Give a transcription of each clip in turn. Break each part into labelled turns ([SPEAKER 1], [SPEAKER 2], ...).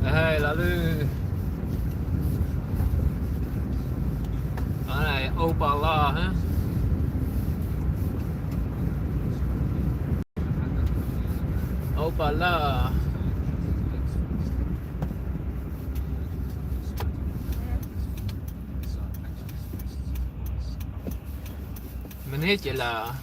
[SPEAKER 1] Hey, lalu. Oh nee, opa la, hè? Opa la. Meneertje la.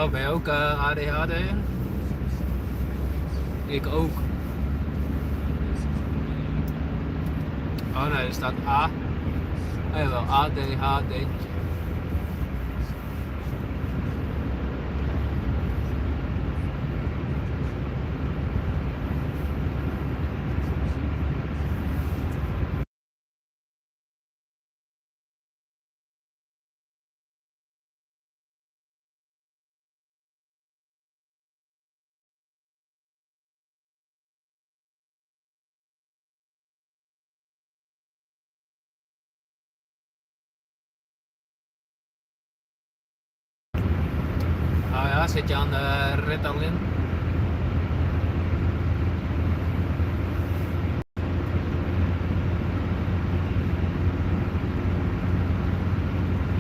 [SPEAKER 1] Oh, ben je ook ADHD? Ik ook. Oh nee, er staat A. Oh jawel, ADHD. Oh ja, zit je aan de Ritalin?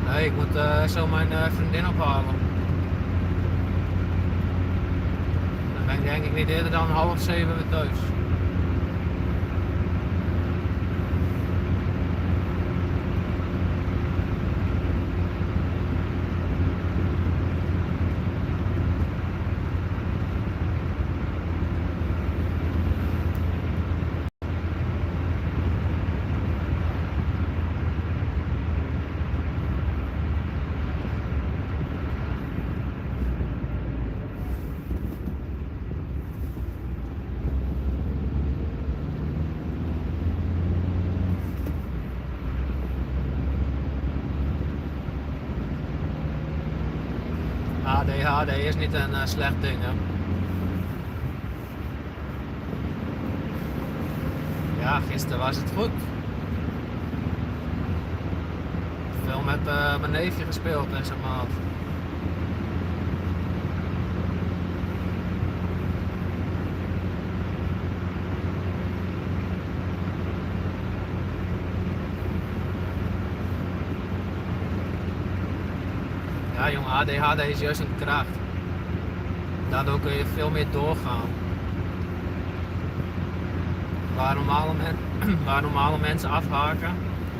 [SPEAKER 1] Nee, ik moet zo mijn vriendin ophalen. Dan ben ik denk ik niet eerder dan 6:30 weer thuis. ADHD is niet een slecht ding, hè. Ja, gisteren was het goed. Veel met mijn neefje gespeeld en zijn maat. Ja jong, ADHD is juist een kracht. Daardoor kun je veel meer doorgaan. Waar normale mensen afhaken,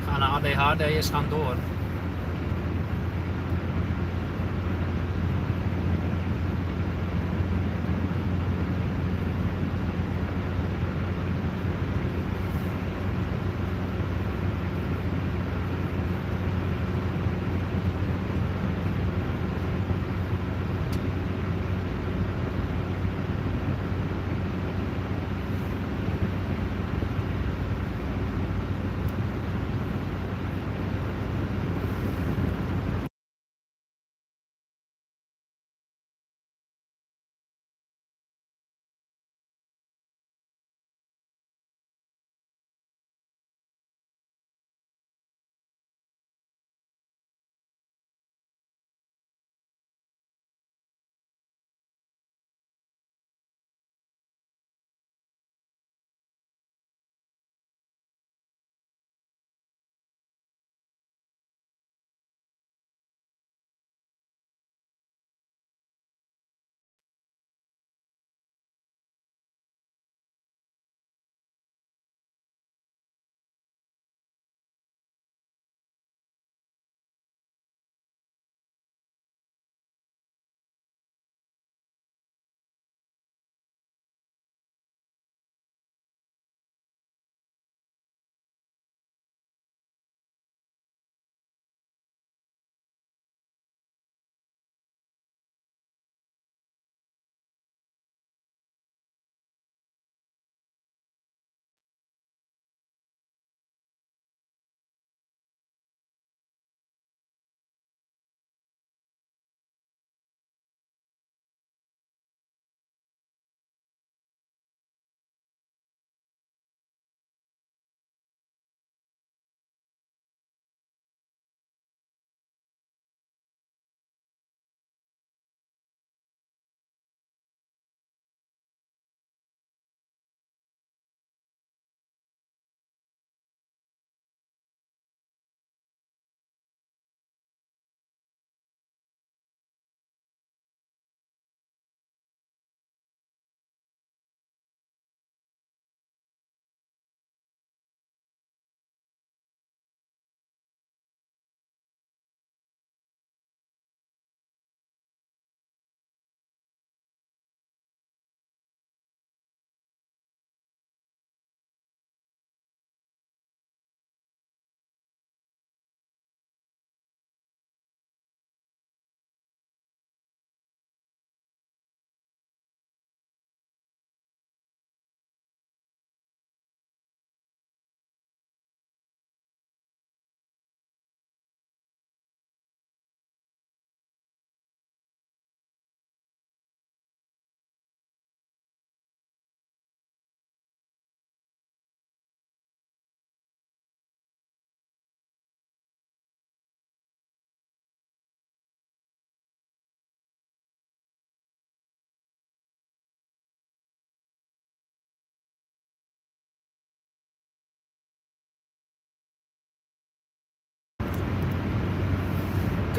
[SPEAKER 1] gaan ADHD'ers gaan door.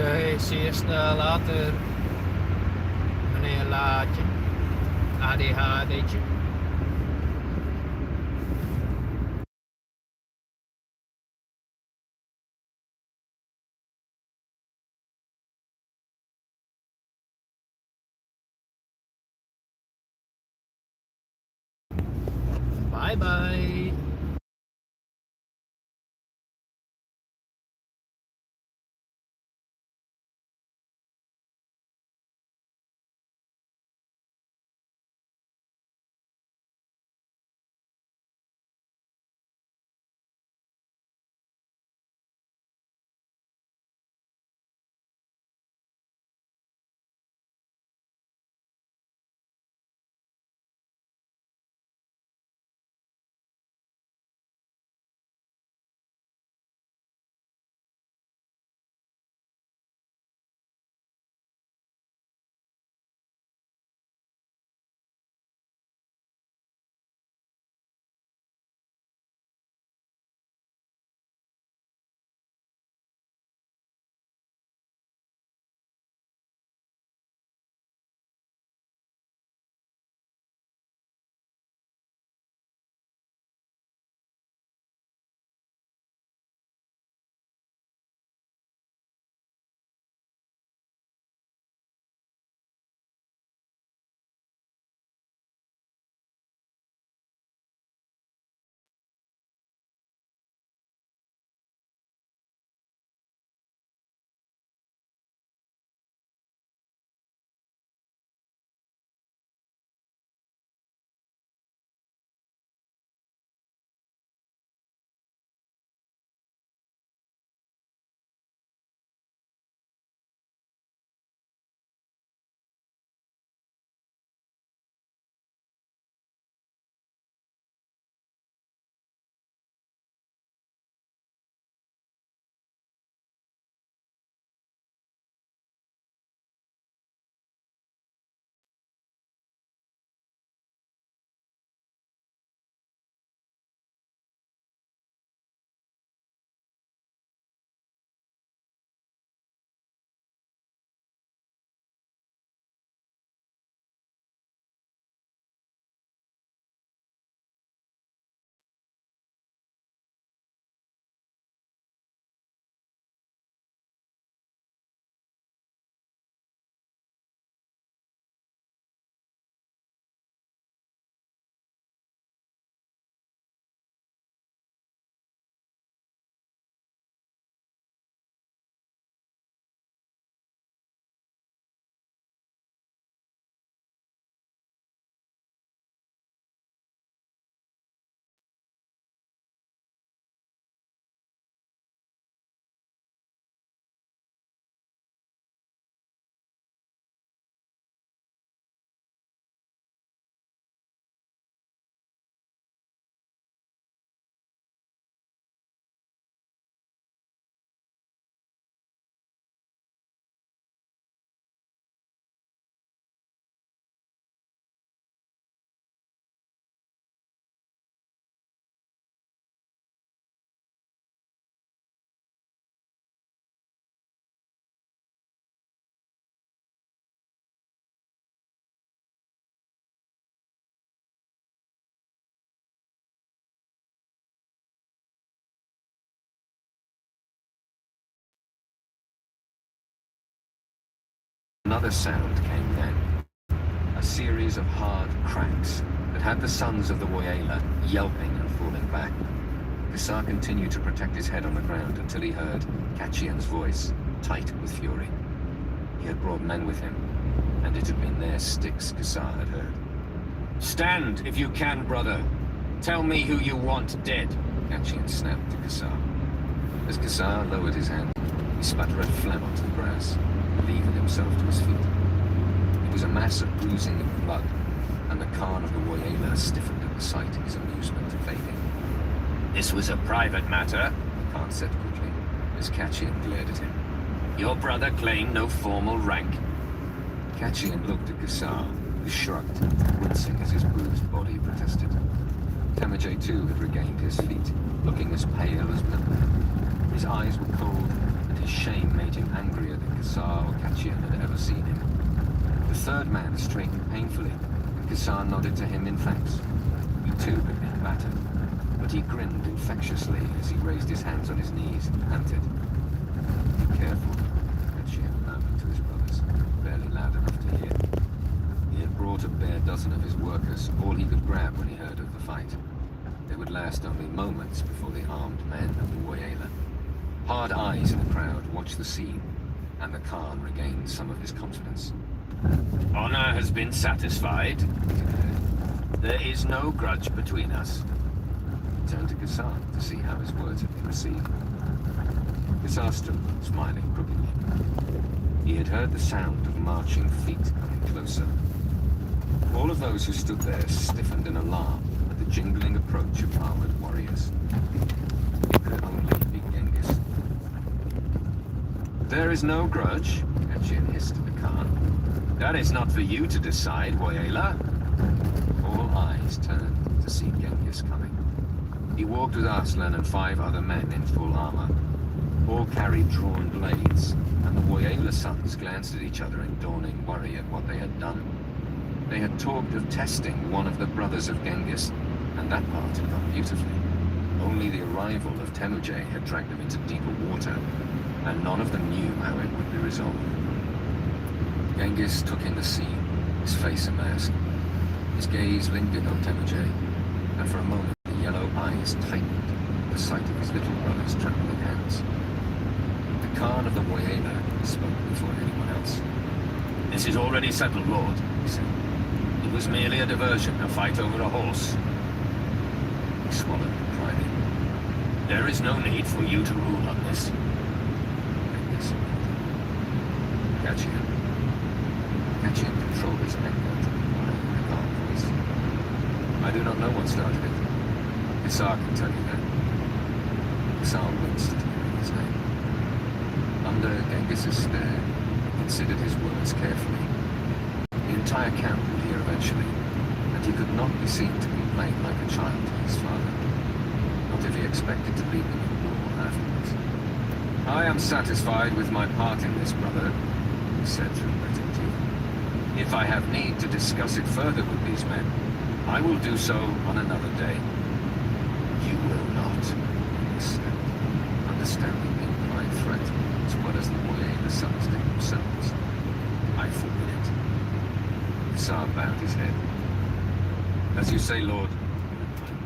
[SPEAKER 1] Oké, zeer snel later. Meneer Laatje. ADHD'tje. Bye bye.
[SPEAKER 2] Another sound came then, a series of hard cracks that had the sons of the Woyela yelping and falling back. Gassar continued to protect his head on the ground until he heard Kachian's voice, tight with fury. He had brought men with him, and it had been their sticks Gassar had heard. "Stand, if you can, brother. Tell me who you want dead," Kachian snapped to Gassar. As Gassar lowered his hand, he spat red phlegm onto the grass, leaving himself to his feet. It was a mass of bruising and blood, and the Khan of the Woyela stiffened at the sight, his amusement fading. "This was a private matter," the Khan said quickly, as Kachian glared at him. "Your brother claimed no formal rank." Kachian looked at Gassar, who shrugged, wincing as his bruised body protested. Tamajay too had regained his feet, looking as pale as milk. His eyes were cold, and his shame made him angrier than Kassar or Katian had ever seen him. The third man straightened painfully, and Kassar nodded to him in thanks. He too had been battered, but he grinned infectiously as he raised his hands on his knees and panted. "Be careful," Katian murmured to his brothers, barely loud enough to hear. He had brought a bare dozen of his workers, all he could grab when he heard of the fight. They would last only moments before the armed men of the Woyala. Hard eyes in the crowd watched the scene, and the Khan regained some of his confidence.
[SPEAKER 3] "Honor has been satisfied," he declared. "There is no grudge between us."
[SPEAKER 2] He turned to Kassar to see how his words had been received. Kassar stood, smiling crookedly. He had heard the sound of marching feet coming closer. All of those who stood there stiffened in alarm at the jingling approach of armored warriors. It could only be Genghis.
[SPEAKER 3] "There is no grudge,"
[SPEAKER 2] Katian hissed at the Khan.
[SPEAKER 3] "That is not for you to decide, Woyala."
[SPEAKER 2] All eyes turned to see Genghis coming. He walked with Arslan and 5 other men in full armor. All carried drawn blades, and the Woyala sons glanced at each other in dawning worry at what they had done. They had talked of testing one of the brothers of Genghis, and that part had gone beautifully. Only the arrival of Temujin had dragged them into deeper water, and none of them knew how it would be resolved. Genghis took in the scene, his face a mask. His gaze lingered on Temujin, and for a moment the yellow eyes tightened at the sight of his little brother's trembling hands. The Khan of the Woyala spoke before anyone else.
[SPEAKER 3] "This is already settled, Lord,"
[SPEAKER 2] He said.
[SPEAKER 3] "It was merely a diversion, a fight over a horse.
[SPEAKER 2] He swallowed dryly.
[SPEAKER 3] There is no need for you to rule on this."
[SPEAKER 2] Genghis nodded. Katian controlled his anger to reply in a calm voice. "I do not know what started it. Kassar can tell you that." Kassar winced at hearing his name. Under Genghis's stare, he considered his words carefully. The entire camp would hear eventually, and he could not be seen to complain like a child to his father. Not if he expected to lead them in war afterwards. "I am satisfied with my part in this, brother," he said through gritted teeth. "If I have need to discuss it further with these men, I will do so on another day." "You will not," he said, understanding the implied threat as well as the Woyala sons did themselves. "I forbid it." Kassar bowed his head. "As you say, Lord," he replied.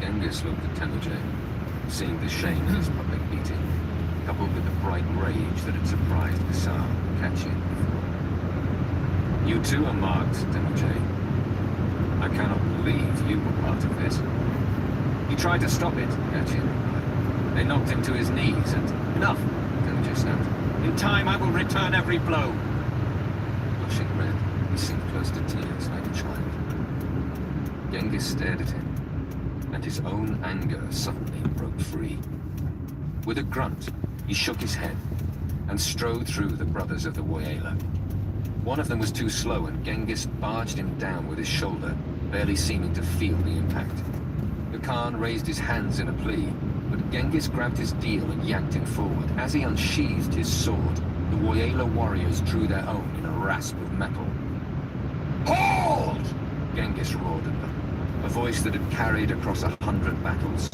[SPEAKER 2] Genghis looked at Temujin, seeing the shame in his public beating, coupled with the bright rage that had surprised Kassar and Katian before. "You too are marked, Temujin. I cannot believe you were part of this." "He tried to stop it," Katian replied. "They knocked him to his knees and—"
[SPEAKER 3] "Enough!
[SPEAKER 2] Temujin snapped.
[SPEAKER 3] In time I will return every blow."
[SPEAKER 2] Blushing red, he seemed close to tears like a child. Genghis stared at him, and his own anger suddenly broke free. With a grunt, he shook his head and strode through the brothers of the Woyala. One of them was too slow, and Genghis barged him down with his shoulder, barely seeming to feel the impact. The Khan raised his hands in a plea, but Genghis grabbed his deal and yanked him forward. As he unsheathed his sword, the Woyala warriors drew their own in a rasp of metal. "Hold!" Genghis roared at them, a voice that had carried across 100 battles.